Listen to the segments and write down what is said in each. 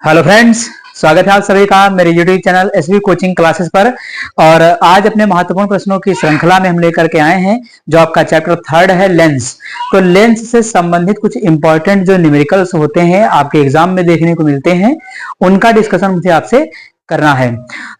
Hello friends, स्वागत है आप सभी का मेरे YouTube channel SV coaching classes पर। और आज अपने महत्वपूर्ण प्रश्नों की श्रृंखला में हम लेकर के आए हैं जो आपका चैप्टर 3 है लेंस। तो लेंस से संबंधित कुछ इंपॉर्टेंट जो न्यूमेरिकल्स होते हैं आपके एग्जाम में देखने को मिलते हैं, उनका डिस्कशन मुझे आपसे करना है।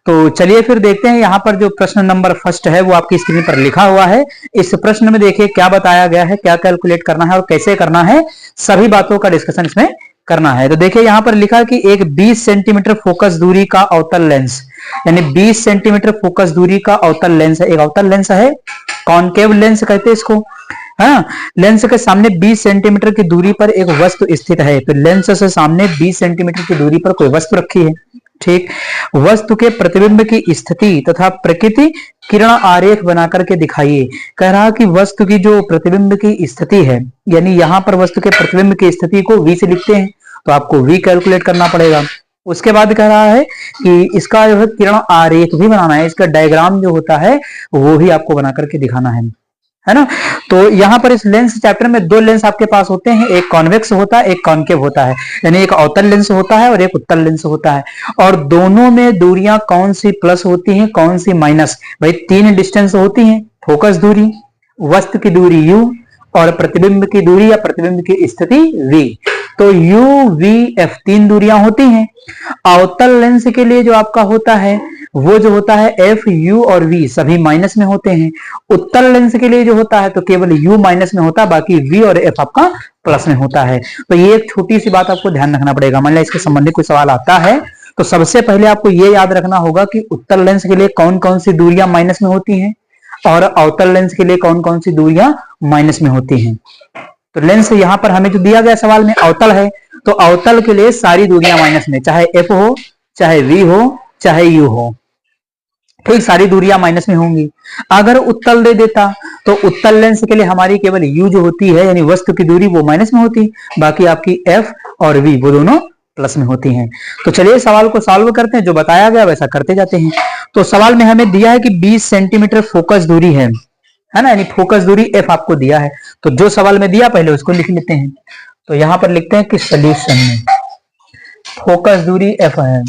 तो चलिए फिर देखते हैं। यहाँ पर जो प्रश्न नंबर फर्स्ट है वो आपकी स्क्रीन पर लिखा हुआ है। इस प्रश्न में देखिए क्या बताया गया है, क्या कैलकुलेट करना है और कैसे करना है, सभी बातों का डिस्कशन इसमें करना है। तो देखिए यहाँ पर लिखा है कि एक 20 सेंटीमीटर फोकस दूरी का अवतल लेंस, यानी 20 सेंटीमीटर फोकस दूरी का अवतल लेंस है। एक अवतल लेंस है, कॉन्केव लेंस कहते हैं इसको। हाँ, लेंस के सामने 20 सेंटीमीटर की दूरी पर एक वस्तु स्थित है। तो लेंस से सामने 20 सेंटीमीटर की दूरी पर कोई वस्तु रखी है। ठीक, वस्तु के प्रतिबिंब की स्थिति तथा प्रकृति किरण आरेख बनाकर के दिखाइए। कह रहा कि वस्तु की जो प्रतिबिंब की स्थिति है, यानी यहां पर वस्तु के प्रतिबिंब की स्थिति को v से लिखते हैं, तो आपको v कैलकुलेट करना पड़ेगा। उसके बाद कह रहा है कि इसका जो है किरण आरेख भी बनाना है, इसका डायग्राम जो होता है वो भी आपको बना करके दिखाना है ना। तो यहाँ पर इस लेंस चैप्टर में दो लेंस आपके पास होते हैं, एक कॉन्वेक्स होता है, एक कॉन्केव होता है। यानी एक अवतल लेंस होता है और एक उत्तल लेंस होता है। और दोनों में दूरियां कौन सी प्लस होती हैं, कौन सी माइनस। भाई तीन डिस्टेंस होती हैं, फोकस दूरी, वस्तु की दूरी u और प्रतिबिंब की दूरी या प्रतिबिंब की स्थिति v। तो u v f तीन दूरियां होती हैं। अवतल लेंस के लिए जो आपका होता है वो जो होता है f u और v सभी माइनस में होते हैं। उत्तल लेंस के लिए जो होता है तो केवल u माइनस में होता है, बाकी v और f आपका प्लस में होता है। तो ये एक छोटी सी बात आपको ध्यान रखना पड़ेगा। मान लिया इसके संबंधित कोई सवाल आता है तो सबसे पहले आपको ये याद रखना होगा कि उत्तल लेंस के लिए कौन कौन सी दूरियां माइनस में होती हैं और अवतल लेंस के लिए कौन कौन सी दूरियां माइनस में होती हैं। तो लेंस यहां पर हमें जो दिया गया सवाल में अवतल है, तो अवतल के लिए सारी दूरियां माइनस में, चाहे f हो, चाहे v हो, चाहे u हो। ठीक, सारी दूरियां माइनस में होंगी। अगर उत्तल दे देता तो उत्तल लेंस के लिए हमारी केवल u जो होती है यानी वस्तु की दूरी वो माइनस में होती, बाकी आपकी f और v वो दोनों प्लस में होती हैं। तो चलिए सवाल को सॉल्व करते हैं, जो बताया गया वैसा करते जाते हैं। तो सवाल में हमें दिया है कि 20 सेंटीमीटर फोकस दूरी है ना, यानी फोकस दूरी f आपको दिया है। तो जो सवाल में दिया पहले उसको लिख लेते हैं। तो यहां पर लिखते हैं कि सॉल्यूशन में फोकस दूरी f है,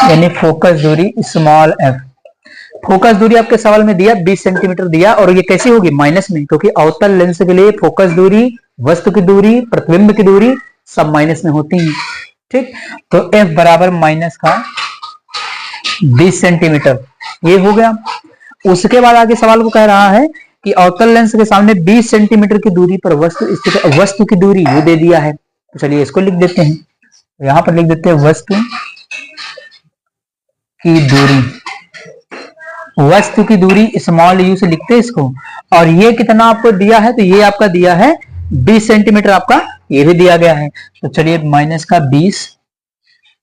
यानी फोकस दूरी स्मॉल f। फोकस दूरी आपके सवाल में दिया 20 सेंटीमीटर दिया, और ये कैसी होगी, माइनस में, क्योंकि अवतल लेंस के लिए फोकस दूरी, वस्तु की दूरी, प्रतिबिंब की दूरी सब माइनस में होती हैं। ठीक, तो f बराबर माइनस का 20 सेंटीमीटर, ये हो गया। उसके बाद आगे सवाल को कह रहा है कि अवतल लेंस के सामने 20 सेंटीमीटर की दूरी पर वस्तु स्थित, वस्तु की दूरी ये दे दिया है। तो चलिए इसको लिख देते हैं। तो यहां पर लिख देते हैं वस्तु की दूरी, वस्तु की दूरी स्मॉल u से लिखते हैं इसको। और ये कितना आपको दिया है, तो ये आपका दिया है 20 सेंटीमीटर, आपका ये भी दिया गया है। तो चलिए माइनस का 20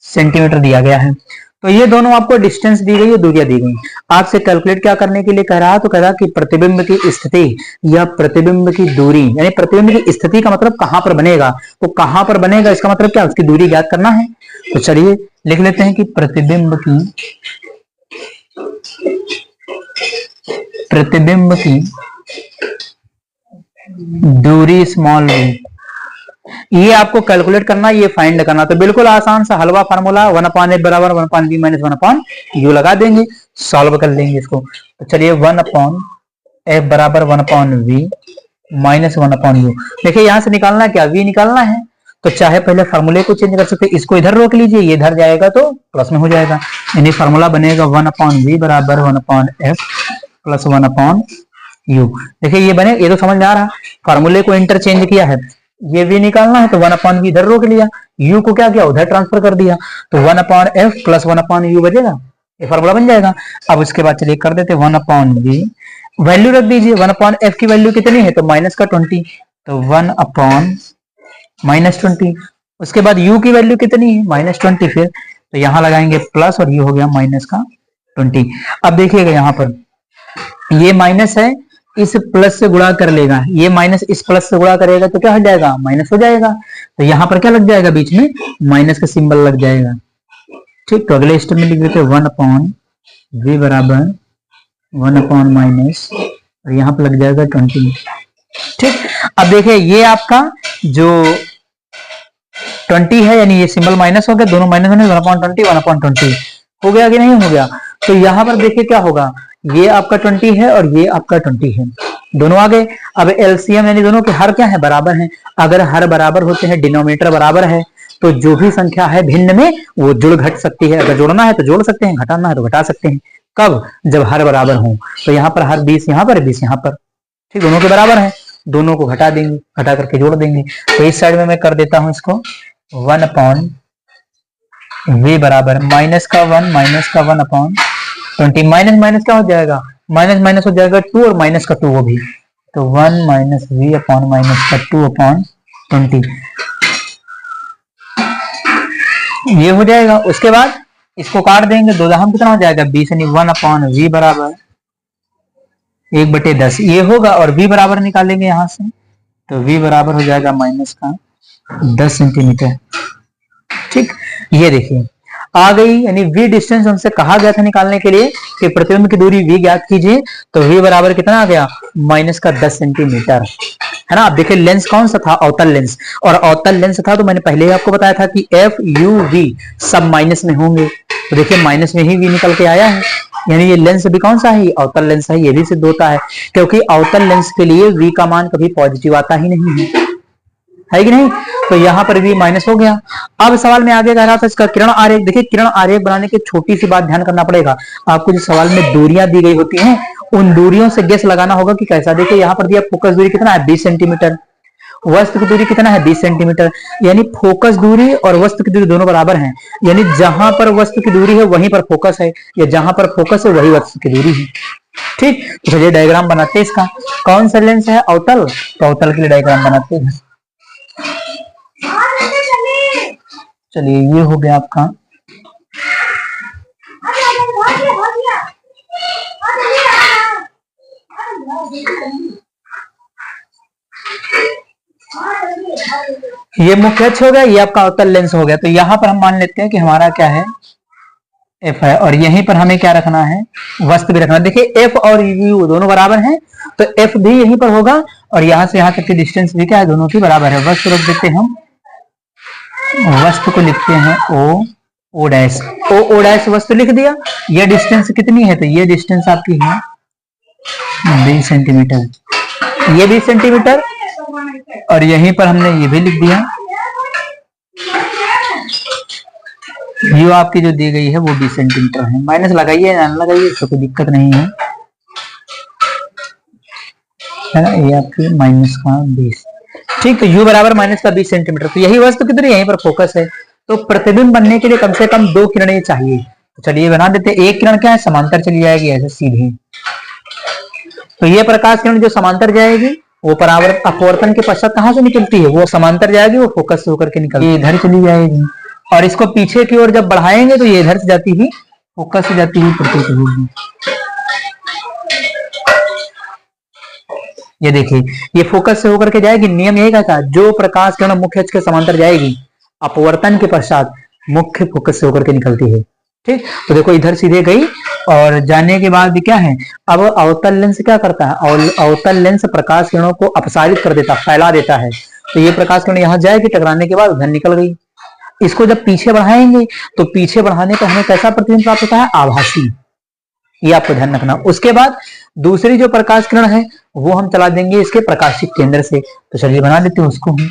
सेंटीमीटर दिया गया है। तो ये दोनों आपको डिस्टेंस दी गई है, दूरियां दी गई। आपसे कैलकुलेट क्या करने के लिए कह रहा है, तो कह रहा कि प्रतिबिंब की स्थिति या प्रतिबिंब की दूरी, यानी प्रतिबिंब की स्थिति का मतलब कहां पर बनेगा, तो कहां पर बनेगा इसका मतलब क्या, उसकी दूरी ज्ञात करना है। तो चलिए लिख लेते हैं कि प्रतिबिंब की दूरी स्मॉल v, ये आपको कैलकुलेट करना, ये फाइंड करना। तो बिल्कुल आसान सा हलवा फार्मूला 1/f बराबर 1/v माइनस 1/u लगा देंगे, सॉल्व कर लेंगे इसको। तो चलिए 1/f बराबर 1/v माइनस 1/u। देखिए यहां से निकालना क्या, v निकालना है, तो चाहे पहले फार्मूले को चेंज कर सकते, इसको इधर रोक लीजिए, ये इधर जाएगा तो प्लस में हो जाएगा, यानी फार्मूला बनेगा 1/v बराबर 1/f प्लस 1/u। देखिए ये बने, ये तो समझ में आ रहा, फार्मूले को इंटरचेंज किया है, ये v निकालना है तो 1/v इधर रोक लिया, u को क्या किया, उधर ट्रांसफर कर दिया, तो 1/f प्लस 1/u बचेगा, ये फार्मूला बन जाएगा। अब उसके बाद चलिए कर देते 1/v, वैल्यू रख दीजिए, 1/f की वैल्यू कितनी है, तो माइनस का 20, तो 1/-20। उसके बाद u की वैल्यू कितनी है, -20, फिर तो यहां लगाएंगे प्लस और ये हो गया माइनस का 20। अब देखिएगा यहां पर ये माइनस है, इस प्लस से गुणा कर लेगा, ये माइनस इस प्लस से गुणा करेगा तो क्या हो जाएगा, माइनस हो जाएगा। तो यहां पर क्या लग जाएगा, बीच में माइनस का सिंबल लग जाएगा। ठीक, तो अगले स्टेप में लिख देते 1/v बराबर 1/माइनस, और यहां पर लग जाएगा 20। ठीक, अब देखिए ये आपका जो 20 है, यानी ये सिंबल माइनस हो गया, दोनों माइनस होने 1/20 1/20 हो गया कि नहीं हो गया। तो यहाँ पर देखिए क्या होगा, ये आपका 20 है और ये आपका 20 है, दोनों आ गए। अब एलसीएम यानी दोनों के हर क्या है, बराबर हैं। अगर हर बराबर होते हैं, डिनोमिनेटर बराबर है, तो जो भी संख्या है भिन्न में वो जुड़ घट सकती है। अगर जोड़ना है तो जोड़ सकते हैं, घटाना है तो घटा सकते हैं। कब? जब हर बराबर हो। तो यहाँ पर हर 20 यहाँ पर 20 यहाँ पर, ठीक, दोनों के बराबर है, दोनों को घटा देंगे, घटा करके जोड़ देंगे। तो इस साइड में मैं कर देता हूं इसको 1/v बराबर माइनस का 1 1/20, माइनस माइनस क्या हो जाएगा, माइनस माइनस हो जाएगा 2 और माइनस का 2 वो भी, तो 1 - v अपॉन माइनस का 2/20 ये हो जाएगा। उसके बाद इसको काट देंगे, 2 दाहम कितना हो जाएगा 20, यानी 1/v बराबर 1/10 ये होगा। और v बराबर निकालेंगे यहां से, तो v बराबर हो जाएगा माइनस का 10 सेंटीमीटर। ठीक, ये देखिए आ गई, यानी v डिस्टेंस हमसे कहा गया था निकालने के लिए कि प्रतिबिंब की दूरी v ज्ञात कीजिए, तो v बराबर कितना आ गया, माइनस का 10 सेंटीमीटर, है ना। आप देखिए लेंस कौन सा था, अवतल लेंस, और अवतल लेंस था तो मैंने पहले ही आपको बताया था कि f u v सब माइनस में होंगे। तो देखिए माइनस में ही v निकल के आया है, यानी ये लेंस भी कौन सा है, अवतल लेंस है। ये भी सिद्ध होता है क्योंकि अवतल लेंस के लिए v का मान कभी पॉजिटिव आता ही नहीं है कि नहीं। तो यहाँ पर भी माइनस हो गया। अब सवाल में आगे कह रहा था इसका किरण आरेख। देखिए किरण आरेख बनाने की छोटी सी बात ध्यान करना पड़ेगा आपको, जो सवाल में दूरियां दी गई होती हैं उन दूरियों से गेस लगाना होगा कि कैसा। देखिए यहाँ पर दिया फोकस दूरी कितना है 20 सेंटीमीटर, वस्तु की दूरी कितना है 20 सेंटीमीटर, यानी फोकस दूरी और वस्तु की दूरी दोनों बराबर हैं। यानी जहां पर वस्तु की दूरी है वहीं पर फोकस है, या जहां पर फोकस है वही वस्तु की दूरी है। ठीक, तो चलिए डायग्राम बनाते हैं इसका। कौन सा लेंस है, अवतल, तो अवतल के लिए डायग्राम बनाते हैं। चलिए ये हो गया आपका, ये मुख्य अक्ष हो गया, ये आपका अवतल लेंस हो गया। तो यहां पर हम मान लेते हैं कि हमारा क्या है, एफ है, और यहीं पर हमें क्या रखना है, वस्तु भी रखना है। देखिए एफ और यू दोनों बराबर हैं, तो एफ भी यहीं पर होगा, और यहां से यहां तक की डिस्टेंस भी क्या है, दोनों की बराबर है। वस्तु रख देते हैं हम, वस्तु को लिखते हैं ओ डैश, ओ डैश वस्तु लिख दिया। ये डिस्टेंस कितनी है, तो ये डिस्टेंस आपकी है 20 सेंटीमीटर, ये 20 सेंटीमीटर, और यहीं पर हमने ये भी लिख दिया, यू आपकी जो दी गई है वो 20 सेंटीमीटर है। माइनस लगाइए ना लगाइए, इससे कोई दिक्कत नहीं है ना, ये आपकी माइनस का 20। ठीक, तो u बराबर माइनस का 20 सेंटीमीटर। तो यही वस्तु कितनी, यहीं पर फोकस है। तो प्रतिबिंब बनने के लिए कम से कम 2 किरणें चाहिए। तो चलिए बना देते। एक किरण क्या है, समांतर चली जाएगी ऐसे सीधे, तो ये प्रकाश किरण जो समांतर जाएगी वो परावर्तन अपवर्तन के पश्चात कहां से निकलती है, वो समांतर जाएगी, वो फोकस से होकर के निकलती है, इधर चली जाएगी। और इसको पीछे की ओर जब बढ़ाएंगे तो ये इधर से जाती हुई फोकस से जाती हुई प्रतीत होगी। ये देखिए ये फोकस से होकर के जाएगी। नियम यही का था, जो प्रकाश किरण मुख्य अक्ष के समांतर जाएगी अपवर्तन के पश्चात मुख्य फोकस से होकर के निकलती है। ठीक, तो देखो इधर सीधे गई, और जाने के बाद भी क्या है, अब अवतल लेंस क्या करता है, और अवतल लेंस प्रकाश किरणों को अपसारित कर देता, फैला देता है। तो ये प्रकाश किरण यहाँ जाएगी, टकराने के बाद उधर निकल गई। इसको जब पीछे बढ़ाएंगे तो पीछे बढ़ाने पर हमें कैसा प्रतिबिंब प्राप्त होता है, आभासी, ये आपको ध्यान रखना। उसके बाद दूसरी जो प्रकाश किरण है वो हम चला देंगे इसके प्रकाशिक केंद्र से। तो चलिए बना देते हैं उसको हम।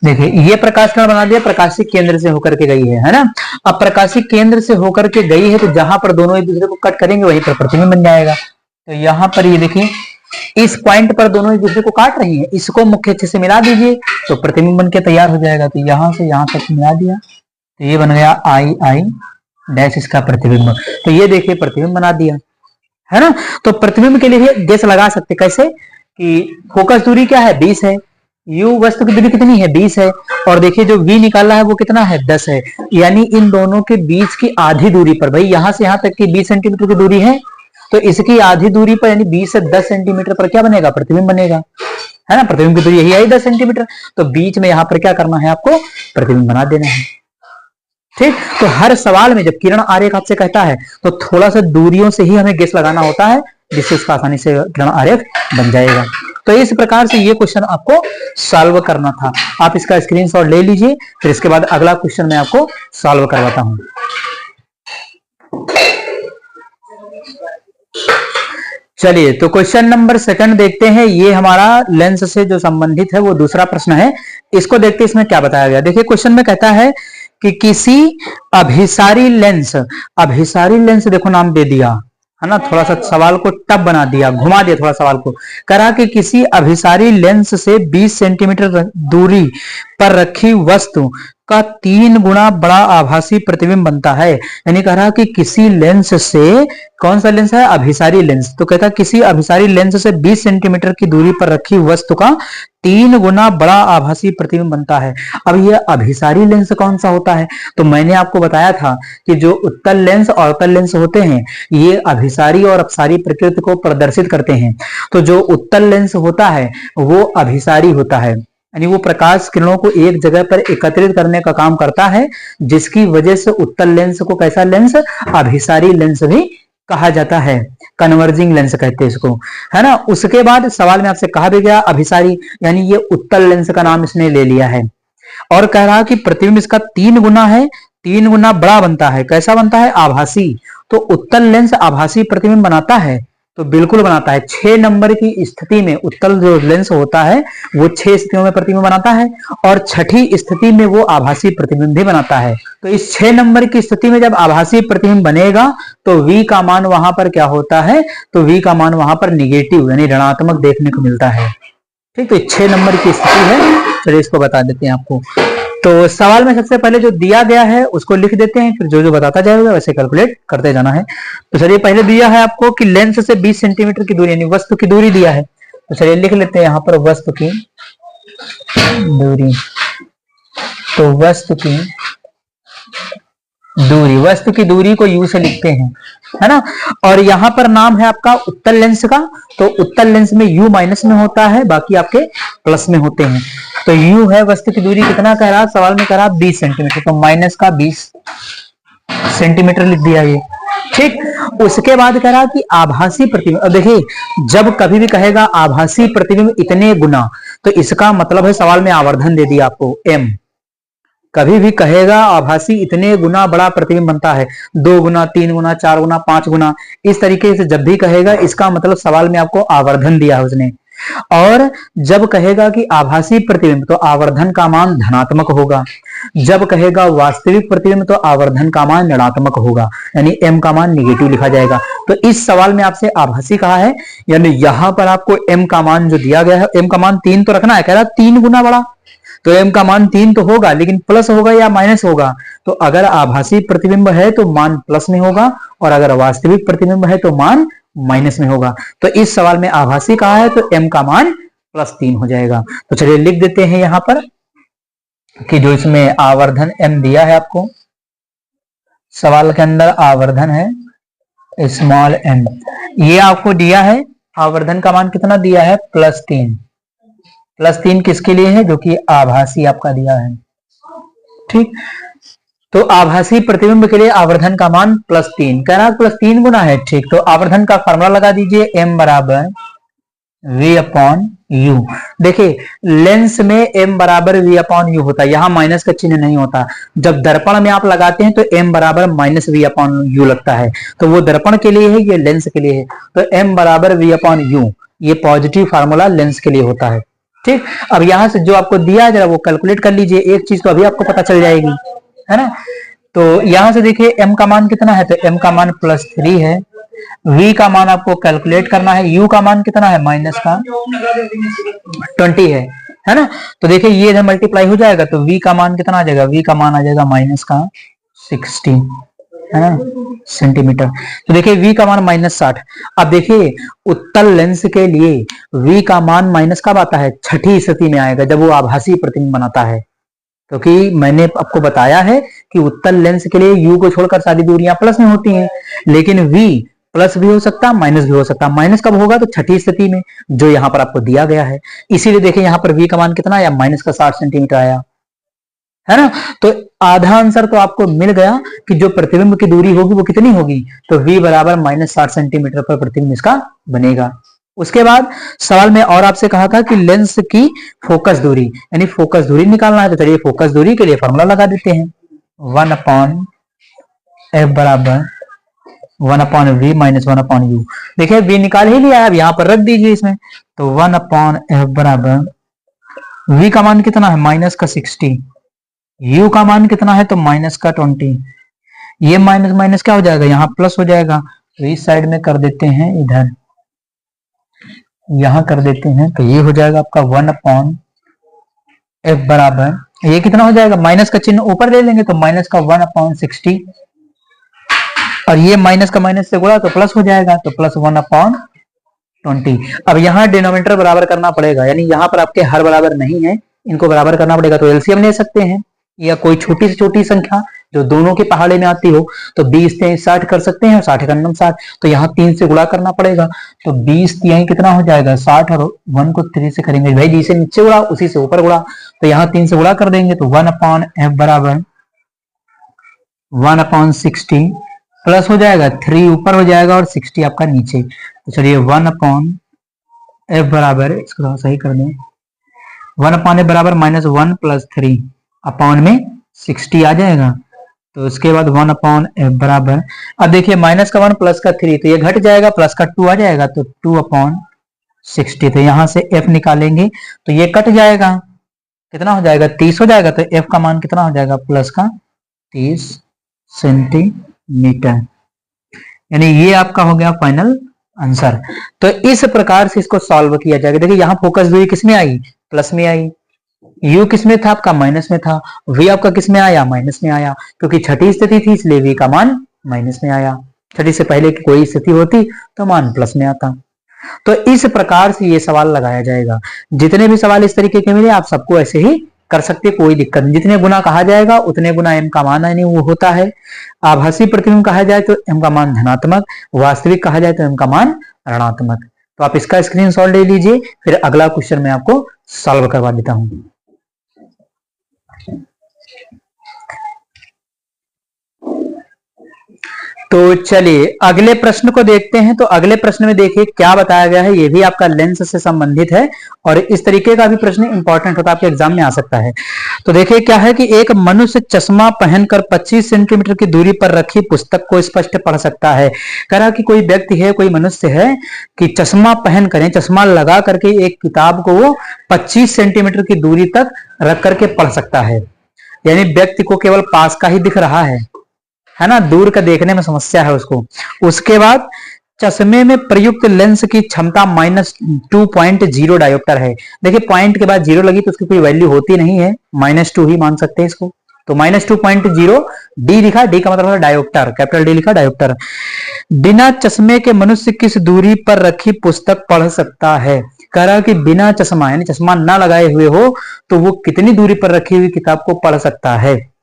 देखिए ये प्रकाश किरण बना दिया, प्रकाशिक केंद्र से होकर के गई है ना। अब प्रकाशिक केंद्र से होकर के गई है, तो जहां पर दोनों एक दूसरे को कट करेंगे वहीं पर प्रतिबिंब बन जाएगा। तो यहाँ पर ये देखिए इस पॉइंट पर दोनों एक दूसरे को काट रही हैं, इसको मुख्य अक्ष से मिला दीजिए तो प्रतिबिंब बन के तैयार हो जाएगा। तो यहाँ से यहाँ तक मिला दिया तो ये बन गया आई आई डैश इसका प्रतिबिंब। तो ये देखिए प्रतिबिंब बना दिया है ना। तो प्रतिबिंब के लिए गेस लगा सकते कैसे कि फोकस दूरी क्या है 20 है, u वस्तु की दूरी कितनी है 20 है, और देखिए जो v निकाला है वो कितना है 10 है, यानी इन दोनों के बीच की आधी दूरी पर, भाई यहां से यहां तक की 20 सेंटीमीटर की दूरी है, तो इसकी आधी दूरी पर यानी 20 से 10 सेंटीमीटर पर क्या बनेगा, प्रतिबिंब बनेगा, है ना। प्रतिबिंब की दूरी यही आई 10 सेंटीमीटर, तो बीच में यहां पर क्या करना है आपको, प्रतिबिंब बना देना है। ठीक, तो हर सवाल में जब किरण आरेख आपसे कहता है तो थोड़ा सा दूरियों से ही हमें गेस लगाना होता है, जिससे उसका आसानी से किरण आरेख बन जाएगा। तो इस प्रकार से ये क्वेश्चन आपको सॉल्व करना था। आप इसका स्क्रीनशॉट ले लीजिए, फिर इसके बाद अगला क्वेश्चन मैं आपको सॉल्व करवाता हूं। चलिए, तो क्वेश्चन नंबर सेकंड देखते हैं। ये हमारा लेंस से जो संबंधित है वो दूसरा प्रश्न है। इसको देखते हैं इसमें क्या बताया गया। देखिए क्वेश्चन में कहता है कि किसी अभिसारी लेंस, अभिसारी लेंस देखो नाम दे दिया है ना, थोड़ा सा सवाल को टफ बना दिया, घुमा दिया थोड़ा सवाल को। करा कि किसी अभिसारी लेंस से 20 सेंटीमीटर दूरी पर रखी वस्तु का 3 गुना बड़ा आभासी प्रतिबिंब बनता है। यानी कह रहा कि किसी लेंस से, कौन सा लेंस है, अभिसारी लेंस, तो कहता किसी अभिसारी लेंस से 20 सेंटीमीटर की दूरी पर रखी वस्तु का 3 गुना बड़ा आभासी प्रतिबिंब बनता है। अब यह अभिसारी लेंस कौन सा होता है, तो मैंने आपको बताया था कि जो उत्तल लेंस और अवतल लेंस होते हैं ये अभिसारी और अपसारी प्रकृति को प्रदर्शित करते हैं। तो जो उत्तल लेंस होता है वो अभिसारी होता है, यानी वो प्रकाश किरणों को एक जगह पर एकत्रित करने का काम करता है, जिसकी वजह से उत्तल लेंस को कैसा लेंस, अभिसारी लेंस भी कहा जाता है, कन्वर्जिंग लेंस कहते हैं इसको, है ना। उसके बाद सवाल में आपसे कहा भी गया अभिसारी, यानी ये उत्तल लेंस का नाम इसने ले लिया है। और कह रहा कि प्रतिबिंब इसका 3 गुना है, 3 गुना बड़ा बनता है। कैसा बनता है, आभासी। तो उत्तल लेंस आभासी प्रतिबिंब बनाता है, तो बिल्कुल बनाता है। 6 नंबर की स्थिति में उत्तल जो लेंस होता है वो 6 स्थितियों में प्रतिबिंब बनाता है, और छठी स्थिति में वो आभासी प्रतिबिंब भी बनाता है। तो इस 6 नंबर की स्थिति में जब आभासी प्रतिबिंब बनेगा तो V का मान वहां पर क्या होता है, तो V का मान वहां पर निगेटिव यानी ऋणात्मक देखने को मिलता है। ठीक, तो 6 नंबर की स्थिति है। चलिए इसको बता देते हैं आपको। तो सवाल में सबसे पहले जो दिया गया है उसको लिख देते हैं, फिर जो जो बताता जाएगा वैसे कैलकुलेट करते जाना है। तो चलिए पहले दिया है आपको कि लेंस से 20 सेंटीमीटर की दूरी यानी वस्तु की दूरी दिया है। तो चलिए लिख लेते हैं यहाँ पर वस्तु की दूरी। तो वस्तु की दूरी, वस्तु की दूरी को U से लिखते हैं, है ना। और यहां पर नाम है आपका उत्तल लेंस का, तो उत्तल लेंस में U माइनस में होता है, बाकी आपके प्लस में होते हैं। तो U है, वस्तु की दूरी कितना कह रहा, सवाल में कह रहा 20 सेंटीमीटर, तो माइनस का 20 सेंटीमीटर लिख दिया ये। ठीक, उसके बाद कह रहा कि आभासी प्रतिबिंब। अब देखिए जब कभी भी कहेगा आभासी प्रतिबिंब इतने गुना, तो इसका मतलब है सवाल में आवर्धन दे दिया आपको M। कभी भी कहेगा आभासी इतने गुना बड़ा प्रतिबिंब बनता है, 2 गुना, 3 गुना, 4 गुना, 5 गुना, इस तरीके से जब भी कहेगा इसका मतलब सवाल में आपको आवर्धन दिया है उसने। और जब कहेगा कि आभासी प्रतिबिंब तो आवर्धन का मान धनात्मक होगा, जब कहेगा वास्तविक प्रतिबिंब तो आवर्धन का मान ऋणात्मक होगा, यानी M का मान निगेटिव लिखा जाएगा। तो इस सवाल में आपसे आभासी कहा है, यानी यहां पर आपको M का मान जो दिया गया है, M का मान 3 तो रखना है, कह रहा 3 गुना बड़ा, तो M का मान 3 तो होगा, लेकिन प्लस होगा या माइनस होगा। तो अगर आभासी प्रतिबिंब है तो मान प्लस में होगा, और अगर वास्तविक प्रतिबिंब है तो मान माइनस में होगा। तो इस सवाल में आभासी कहा है तो M का मान +3 हो जाएगा। तो चलिए लिख देते हैं यहां पर कि जो इसमें आवर्धन M दिया है आपको, सवाल के अंदर आवर्धन है स्मॉल m, ये आपको दिया है। आवर्धन का मान कितना दिया है, +3। +3 किसके लिए है, जो कि आभासी आपका दिया है। ठीक, तो आभासी प्रतिबिंब के लिए आवर्धन का मान +3, कह रहा +3 गुना है। ठीक, तो आवर्धन का फॉर्मूला लगा दीजिए, M बराबर V/U। देखिए लेंस में M बराबर V/U होता है, यहां माइनस का चिन्ह नहीं होता। जब दर्पण में आप लगाते हैं तो M बराबर -V/U लगता है, तो वो दर्पण के लिए है, ये लेंस के लिए है। तो M बराबर V/U, ये पॉजिटिव फार्मूला लेंस के लिए होता है। ठीक, अब यहां से जो आपको दिया है जरा वो कैलकुलेट कर लीजिए। एक चीज तो अभी आपको पता चल जाएगी, है ना। तो यहां से देखिए M का मान कितना है, तो M का मान +3 है। V का मान आपको कैलकुलेट करना है, U का मान कितना है, माइनस का 20 है ना। तो देखिए ये इधर मल्टीप्लाई हो जाएगा, तो V का मान कितना आ जाएगा, V का मान आ जाएगा माइनस का 60, है ना, सेंटीमीटर। तो देखिए V का मान -60। अब देखिए उत्तल लेंस के लिए V का मान माइनस कब आता है, छठी स्थिति में आएगा, जब वो आभासी प्रतिबिंब बनाता है। क्योंकि मैंने आपको बताया है कि उत्तल लेंस के लिए U को छोड़कर सारी दूरियां प्लस में होती हैं, लेकिन V प्लस भी हो सकता है, माइनस भी हो सकता है। माइनस कब होगा, तो छठी स्थिति में, जो यहाँ पर आपको दिया गया है। इसीलिए देखिए यहाँ पर V का मान कितना आया, -60 सेंटीमीटर आया। है ना। तो आधा आंसर तो आपको मिल गया कि जो प्रतिबिंब की दूरी होगी वो कितनी होगी, तो v बराबर -60 सेंटीमीटर पर प्रतिबिंब इसका बनेगा। उसके बाद सवाल में और आपसे कहा था कि लेंस की फोकस दूरी, यानी फोकस दूरी निकालना है। तो चलिए फोकस दूरी के लिए फॉर्मूला लगा देते हैं, 1/f बराबर 1/v माइनस 1/u। देखिए v निकाल ही लिया है, अब यहाँ पर रख दीजिए इसमें। तो 1/f बराबर v का मान कितना है -60, u का मान कितना है तो -20। ये माइनस माइनस क्या हो जाएगा, यहाँ प्लस हो जाएगा। तो इस साइड में कर देते हैं, इधर यहां कर देते हैं, तो ये हो जाएगा आपका 1/f बराबर, ये कितना हो जाएगा, माइनस का चिन्ह ऊपर ले लेंगे तो माइनस का 1/60, और ये माइनस का माइनस से गुणा तो प्लस हो जाएगा, तो प्लस 1/20। अब यहाँ डिनोमिनेटर बराबर करना पड़ेगा, यानी यहाँ पर आपके हर बराबर नहीं है, इनको बराबर करना पड़ेगा। तो एलसीएम ले सकते हैं, या कोई छोटी से छोटी संख्या जो दोनों के पहाड़े में आती हो, तो 20 3 60 कर सकते हैं, 60 का 60, तो यहाँ 3 से गुणा करना पड़ेगा। तो 20 3 कितना हो जाएगा 60, और 1 को 3 से करेंगे भाई, जिसे नीचे गुणा उसी से ऊपर गुणा, तो यहाँ 3 से गुणा कर देंगे, तो 1/f बराबर 1/60 प्लस हो जाएगा 3 ऊपर हो जाएगा और 60 आपका नीचे। तो चलिए 1/f बराबर, इसको सही कर दें, 1/f बराबर -1 + 3 अपॉन में 60 आ जाएगा। तो इसके बाद 1/f बराबर, अब देखिए माइनस का 1 प्लस का 3, तो ये घट जाएगा, प्लस का 2 आ जाएगा, तो 2/60। तो यहां से f निकालेंगे तो ये कट जाएगा, कितना हो जाएगा 30 हो जाएगा। तो f का मान कितना हो जाएगा, प्लस का 30 सेंटीमीटर, यानी ये आपका हो गया फाइनल आंसर। तो इस प्रकार से इसको सॉल्व किया जाएगा। देखिए यहाँ फोकस दूरी किसमें आई, प्लस में आई, u किस में था आपका, माइनस में था, v आपका किस में आया, माइनस में आया, क्योंकि छठी स्थिति थी इसलिए v का मान माइनस में आया। छठी से पहले की कोई स्थिति होती तो मान प्लस में आता। तो इस प्रकार से ये सवाल लगाया जाएगा। जितने भी सवाल इस तरीके के मिले आप सबको ऐसे ही कर सकते, कोई दिक्कत नहीं। जितने गुना कहा जाएगा उतने गुना m का मान है नहीं वो होता है। आभासी प्रतिबिंब कहा जाए तो m का मान धनात्मक, वास्तविक कहा जाए तो m का मान ऋणात्मक। तो आप इसका स्क्रीनशॉट ले लीजिए, फिर अगला क्वेश्चन मैं आपको सॉल्व करवा देता हूं। तो चलिए अगले प्रश्न को देखते हैं। तो अगले प्रश्न में देखिए क्या बताया गया है, ये भी आपका लेंस से संबंधित है, और इस तरीके का भी प्रश्न इंपॉर्टेंट होता है, आपके एग्जाम में आ सकता है। तो देखिए क्या है कि एक मनुष्य चश्मा पहनकर 25 सेंटीमीटर की दूरी पर रखी पुस्तक को स्पष्ट पढ़ सकता है। कह रहा कि कोई व्यक्ति है, कोई मनुष्य है कि चश्मा पहन कर, चश्मा लगा करके एक किताब को वो 25 सेंटीमीटर की दूरी तक रख करके पढ़ सकता है, यानी व्यक्ति को केवल पास का ही दिख रहा है ना, दूर का देखने में समस्या है उसको। उसके बाद चश्मे में प्रयुक्त लेंस की क्षमता -2.0 डायोप्टर है। देखिए पॉइंट के बाद 0 लगी तो उसकी कोई वैल्यू होती नहीं है, -2 ही मान सकते हैं इसको। तो -2.0 डी लिखा, डी का मतलब है डायोप्टर, कैपिटल डी लिखा डायोप्टर। बिना चश्मे के मनुष्य किस दूरी पर रखी पुस्तक पढ़ सकता है। कह रहा कि बिना चश्मा, यानी चश्मा ना लगाए हुए हो तो वो कितनी दूरी पर रखी हुई किताब को पढ़ सकता है,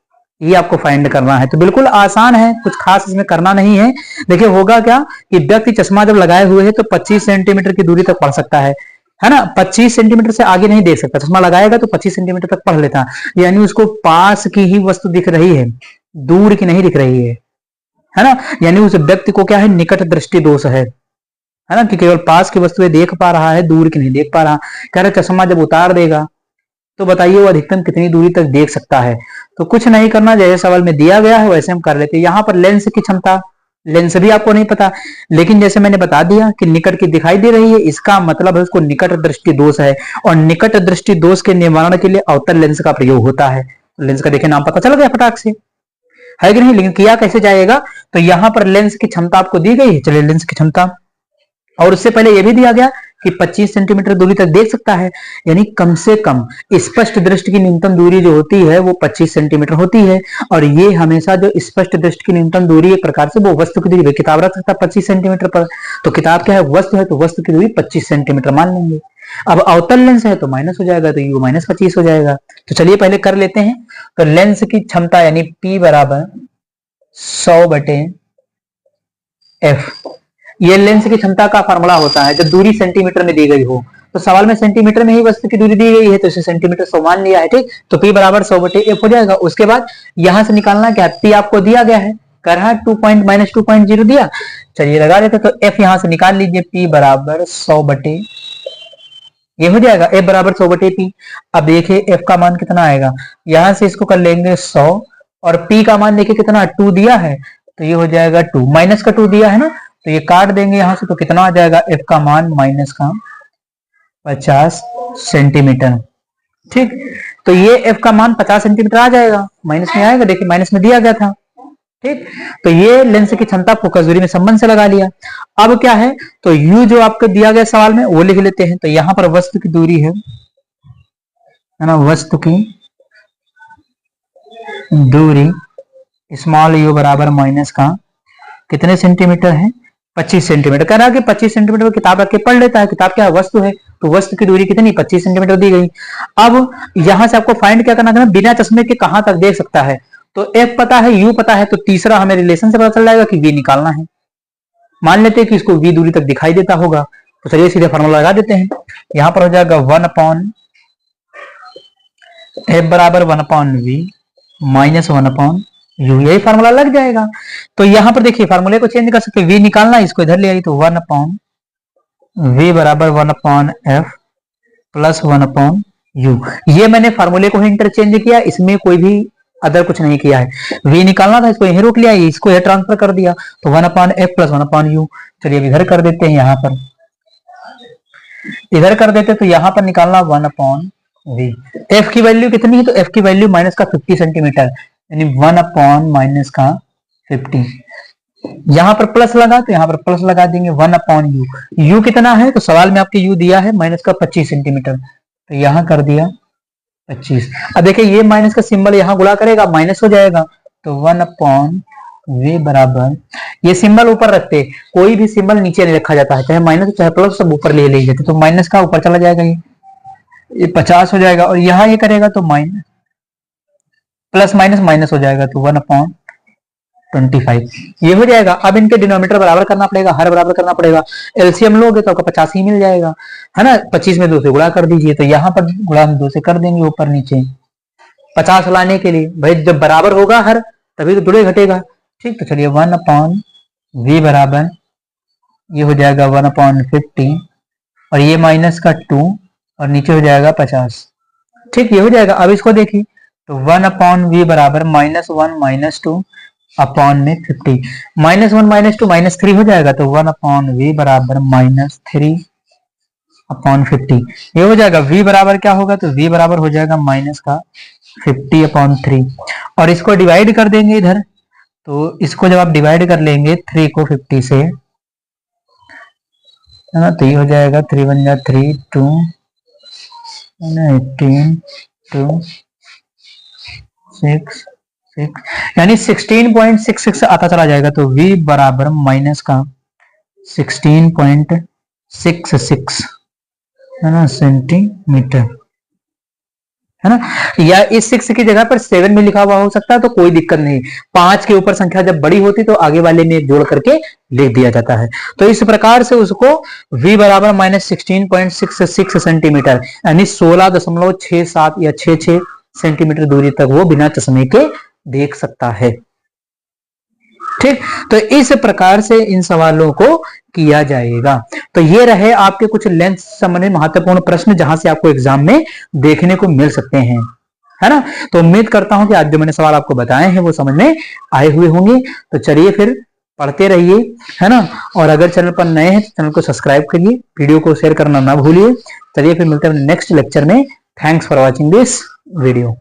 ये आपको फाइंड करना है। तो बिल्कुल आसान है, कुछ खास इसमें करना नहीं है। देखिए होगा क्या कि व्यक्ति चश्मा जब लगाए हुए है तो 25 सेंटीमीटर की दूरी तक पढ़ सकता है ना, 25 सेंटीमीटर से आगे नहीं देख सकता। चश्मा लगाएगा तो 25 सेंटीमीटर तक पढ़ लेता, यानी उसको पास की ही वस्तु दिख रही है, दूर की नहीं दिख रही है ना। यानी उस व्यक्ति को क्या है, निकट दृष्टि दोष है ना, कि केवल पास की वस्तुएं देख पा रहा है, दूर की नहीं देख पा रहा। कह रहे चश्मा जब उतार देगा तो बताइए वो अधिकतम कितनी दूरी तक देख सकता है। तो कुछ नहीं करना, जैसे सवाल में दिया गया है वैसे हम कर लेते हैं। यहाँ पर लेंस की क्षमता, लेंस भी आपको नहीं पता, लेकिन जैसे मैंने बता दिया कि निकट की दिखाई दे रही है, इसका मतलब है उसको निकट दृष्टि दोष है, और निकट दृष्टि दोष के निवारण के लिए अवतल लेंस का प्रयोग होता है। लेंस का देखिए नाम पता चल गया फटाक से, है कि नहीं। लेकिन किया कैसे जाएगा, तो यहाँ पर लेंस की क्षमता आपको दी गई है। चलिए लेंस की क्षमता, और उससे पहले यह भी दिया गया कि 25 सेंटीमीटर दूरी तक देख सकता है, यानी कम से कम स्पष्ट दृष्टि की न्यूनतम दूरी जो होती है वो 25 सेंटीमीटर होती है। और ये हमेशा जो स्पष्ट दृष्टि की न्यूनतम दूरी एक प्रकार से वो वस्तु की दूरी, किताब रख सकता है 25 सेंटीमीटर पर, तो किताब क्या है, वस्तु है, तो वस्तु की दूरी 25 सेंटीमीटर मान लेंगे। अब अवतल लेंस है तो माइनस हो जाएगा, तो यू -25 हो जाएगा। तो चलिए पहले कर लेते हैं। तो लेंस की क्षमता यानी P बराबर 100/f, ये लेंस की क्षमता का फार्मूला होता है जब दूरी सेंटीमीटर में दी गई हो। तो सवाल में सेंटीमीटर में ही वस्तु की दूरी दी गई है तो इसे सेंटीमीटर 100 मान लिया है, ठीक। तो P बराबर 100/f हो जाएगा। उसके बाद यहां से निकालना क्या है, P आपको दिया गया है, कर रहा 2.-2.0 दिया, चलिए लगा देते। तो F यहां से निकाल लीजिए, P बराबर 100/, ये हो जाएगा F बराबर 100/P। अब देखिए F का मान कितना आएगा, यहां से इसको कर लेंगे 100 और P का मान देखिए कितना 2 दिया है, तो ये हो जाएगा 2, माइनस का 2 दिया है ना, तो ये काट देंगे यहां से, तो कितना आ जाएगा F का मान माइनस का 50 सेंटीमीटर, ठीक। तो ये F का मान 50 सेंटीमीटर आ जाएगा, माइनस में आएगा, देखिए माइनस में दिया गया था, ठीक। तो ये लेंस की क्षमता फोकस दूरी में संबंध से लगा लिया। अब क्या है, तो U जो आपको दिया गया सवाल में वो लिख लेते हैं। तो यहां पर वस्तु की दूरी है ना, वस्तु की दूरी स्मॉल u बराबर माइनस का कितने सेंटीमीटर है, 25 सेंटीमीटर। कह रहा है कि 25 सेंटीमीटर में किताब रख के पढ़ लेता है, किताब क्या है, वस्तु है, तो वस्तु की दूरी कितनी 25 सेंटीमीटर दी गई। अब यहां से आपको फाइंड क्या करना है, बिना चश्मे के कहां तक देख सकता है, तो F पता है, U पता है, तो तीसरा हमें रिलेशन से पता चल जाएगा कि V निकालना है। मान लेते हैं कि इसको V दूरी तक दिखाई देता होगा, तो चलिए सीधे फॉर्मूला लगा देते हैं। यहां पर हो जाएगा 1/F बराबर 1/V माइनस 1/U, यही फार्मूला लग जाएगा। तो यहां पर देखिए फार्मूले को चेंज कर सकते हैं, V निकालना, इसको इधर ले आई, तो 1/V बराबर 1/F प्लस 1/U। ये मैंने फार्मूले को ही इंटरचेंज किया, इसमें कोई भी अदर कुछ नहीं किया है। V निकालना था, इसको यहीं रोक लिया, इसको यह ट्रांसफर कर दिया, तो 1/F प्लस 1/U। चलिए अब इधर कर देते हैं, यहां पर इधर कर देते, तो यहां पर निकालना 1/V। F की वैल्यू कितनी है, तो F की वैल्यू माइनस का 50 सेंटीमीटर, यानी 1/माइनस का 50। यहां पर प्लस लगा तो यहां पर प्लस लगा देंगे 1/U। U कितना है, तो सवाल में आपके U दिया है माइनस का 25 सेंटीमीटर, तो यहां कर दिया 25। अब देखिए ये माइनस का सिंबल यहां गुणा करेगा, माइनस हो जाएगा, तो 1/V बराबर, ये सिंबल ऊपर रखते, कोई भी सिंबल नीचे नहीं रखा जाता है, चाहे माइनस चाहे प्लस, सब ऊपर ले ली जाती, तो माइनस का ऊपर चला जाएगा, ये 50 हो जाएगा, और यहां ये करेगा तो माइनस प्लस माइनस माइनस हो जाएगा, तो 1/25 ये हो जाएगा। अब इनके डिनोमिनेटर बराबर करना पड़ेगा, हर बराबर करना पड़ेगा, एलसीएम लोगे तो आपको 50 ही मिल जाएगा, है ना। 25 में 2 से गुणा कर दीजिए, तो यहाँ पर गुणा 2 से कर देंगे ऊपर नीचे 50 लाने के लिए, भाई जब बराबर होगा हर तभी तो जुड़े घटेगा, ठीक। तो चलिए 1/V बराबर ये हो जाएगा 1/50 और ये माइनस का 2 और नीचे हो जाएगा 50, ठीक, ये हो जाएगा। अब इसको देखिए, तो 1/V बराबर -1 - 2 अपॉन में 50, -1 - 2 -3 हो जाएगा, तो 1/V बराबर -3/50, ये हो जाएगा। V बराबर क्या होगा, तो V बराबर हो जाएगा माइनस का 50/3, और इसको डिवाइड कर देंगे इधर, तो इसको जब आप डिवाइड कर लेंगे 3 को 50 से, है ना, तो ये हो जाएगा 3 × 1 = 3 2 18 2 6 6 यानी 16.66 आता चला जाएगा, तो V बराबर माइनस का 16.66 है ना सेंटीमीटर, है ना। या इस 6 की जगह पर 7 में लिखा हुआ हो सकता है, तो कोई दिक्कत नहीं, 5 के ऊपर संख्या जब बड़ी होती तो आगे वाले में जोड़ करके लिख दिया जाता है। तो इस प्रकार से उसको V बराबर -16.66 सेंटीमीटर यानी 16.67 या 66 सेंटीमीटर दूरी तक वो बिना चश्मे के देख सकता है, ठीक। तो इस प्रकार से इन सवालों को किया जाएगा। तो ये रहे आपके कुछ लेंस संबंधित महत्वपूर्ण प्रश्न जहां से आपको एग्जाम में देखने को मिल सकते हैं, है ना। तो उम्मीद करता हूं कि आज जो मैंने सवाल आपको बताए हैं वो समझ में आए हुए होंगे। तो चलिए फिर पढ़ते रहिए, है ना। और अगर चैनल पर नए हैं तो चैनल को सब्सक्राइब करिए, वीडियो को शेयर करना ना भूलिए। चलिए फिर मिलते हैं नेक्स्ट लेक्चर में। Thanks for watching this video.